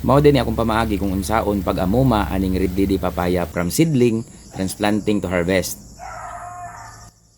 Mao din akong pamaagi kung unsaon pag-amuma aning red lady papaya from seedling, transplanting to harvest.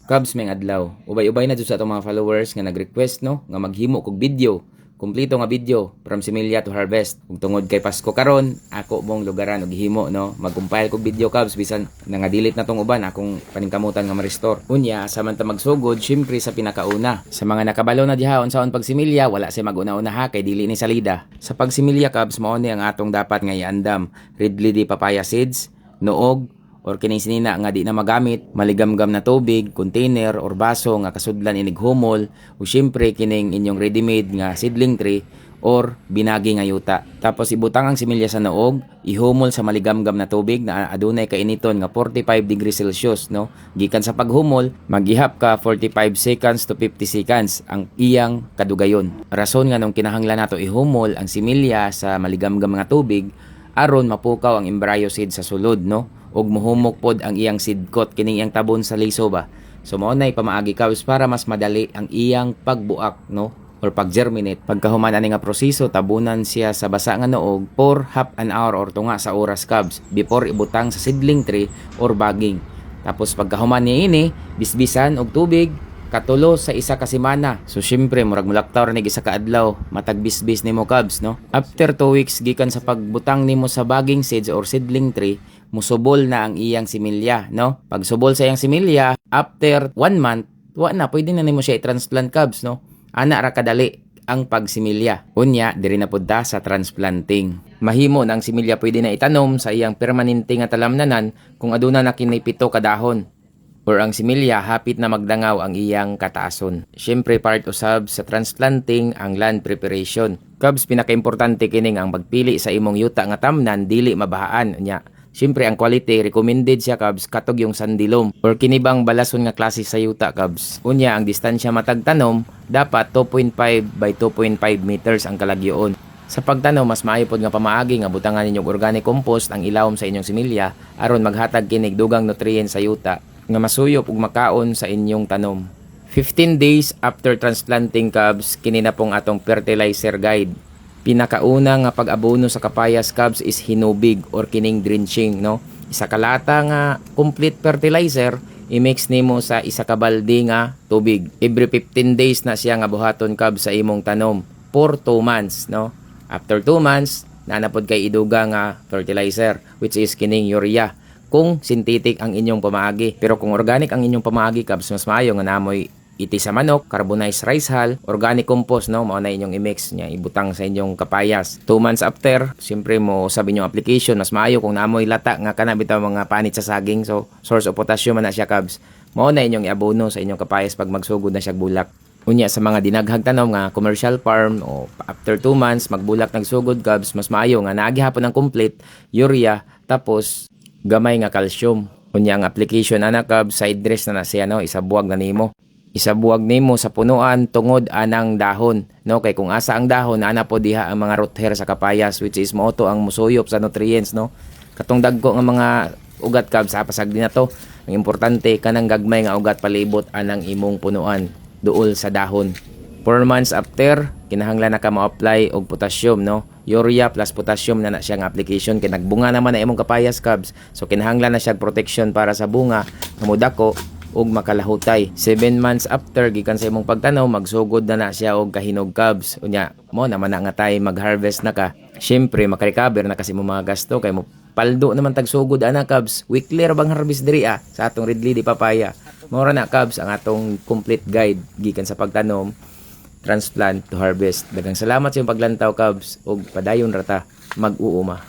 Cubs, may adlaw. Ubay-ubay na dito sa atong mga followers nga nag-request no nga maghimo kog video. Kumpleto nga video from similya to harvest. Kung tungod kay Pasko karon, ako mong lugaran og himo no. Mag-compile kog video, Cubs, bisan nangadelete na tong uban akong paningkamutan nga ma-restore. Unya samanta magsugod syempre sa pinakauna. Sa mga nakabalo na diha unsaon pagsimilya, wala say maguna-una ha kay dili ni salida. Sa pagsimilya, Cubs, mao ni ang atong dapat nga iandam. Red lady papaya seeds, noog or kining sinina nga di na magamit, maligamgam na tubig, container or baso nga kasudlan inig humol, o syempre kining inyong ready-made nga seedling tray or binagi nga yuta. Tapos ibutang ang similya sa noog, ihumol sa maligamgam na tubig na adunay kainiton nga 45 degrees Celsius no. Gikan sa paghumol, maghihap ka 45 seconds to 50 seconds ang iyang kadugayon. Rason nga nung kinahanglan nato ihumol ang similya sa maligamgam nga tubig aron mapukaw ang embryo seed sa sulod no, ug muhumok pod ang iyang seed coat kining iyang tabon sa liso ba. So mao nay pamaagi, Cubs, para mas madali ang iyang pagbuak no or pag-germinate. Pagkahuman ani nga proseso, tabunan siya sa basa nga noog for half an hour or tunga sa oras, Cubs, before ibutang sa seedling tray or bagging. Tapos pagkahuman niya ini, bisbisan og tubig katulo sa isa ka semana. So syempre murag mulaktaw ni isa ka adlaw, matag bisbis nimo, Cubs, no. After 2 weeks gikan sa pagbutang nimo sa bagging seeds or seedling tray, musubol na ang iyang similya, no. Pag subol sa iyang similya, after 1 month, wa na pwede na nimo siya i-transplant, Cubs, no. Ana ra kadali ang pagsimilya. Unya diri na pud ta sa transplanting. Mahimo na ang similya pwede na itanom sa iyang permanente nga talamnanan kung aduna na kini 7 ka dahon. Or ang similya hapit na magdangaw ang iyang kataason. Syempre part usab sa transplanting ang land preparation. Cubs, pinakaimportante kining ang pagpili sa imong yuta nga tamnan dili mabahaan nya. Syempre ang quality recommended siya, Cubs, katog yung sandilom or kinibang balason nga klase sa yuta, Cubs. Unya ang distansya matag tanom dapat 2.5 by 2.5 meters ang kalagyoon. Sa pagtanaw, mas maayo pod nga pamaagi nga butangan ninyong organic compost ang ilawom sa inyong similya aron maghatag kinig dugang nutrients sa yuta nga masuyop ug makaon sa inyong tanom. 15 days after transplanting, Cubs, kini na pong atong fertilizer guide. Pinakauna nga pag-abono sa kapayas, Cubs, is hinubig or kining drenching, no. Isa ka lata nga complete fertilizer, i-mix nimo sa isa ka balde nga tubig. Every 15 days na siya nga buhaton, Cubs, sa imong tanom for 2 months, no. After 2 months, nanapod kay iduga nga fertilizer which is kining urea. Kung synthetic ang inyong pamaagi. Pero kung organic ang inyong pamaagi, Cubs, mas maayo nga namoy iti sa manok, carbonized rice hull, organic compost, no, mao na inyong i-mix niya, ibutang sa inyong kapayas. 2 months after, siyempre mo sabi niyo application, mas maayo kung namoy lata nga kana bitaw mga panit sa saging, so source of potassium man na siya, Cubs. Mao na inyong iabono sa inyong kapayas pag magsugod na siya bulak. Unya sa mga dinaghag tanom nga commercial farm o after 2 months magbulak nagsugod, Cubs, mas maayo nga naagihapon ang complete urea tapos gamay nga calcium. Unya ang application ana, Cubs, side dress na siya, no, isabuwag na nimo. Isabuwag nimo sa punuan tungod anang dahon, no, kay kung asa ang dahon ana po diha ang mga root hair sa kapayas which is moto ang musuyop sa nutrients, no. Katong dagko nga mga ugat, Cubs, sa pasagdi na to. Ang importante kanang gagmay nga ugat palibot anang imong punuan duol sa dahon. 4 months after, kinahanglan na ka ma-apply og potassium, no. Urea plus potassium na siya nga application kay nagbunga naman na imong kapayas, Cubs. So kinahanglan na siya protection para sa bunga, kamudako ug makalahutay. 7 months after gikan sa imong pagtanaw, magsugod na siya og kahinog, Cubs. Unya mo naman na nga tay mag-harvest na ka. Syempre makarecover na kasi mo mga gasto kay mo paldo naman tagsugod ana, Cubs. Weekly ra bang harvest diri sa atong red lady papaya. Mao ra na, Cubs, ang atong complete guide gikan sa pagtanom, transplant to harvest. Daghang salamat sa iyong paglantaw, Cubs, ug padayon rata mag-uuma.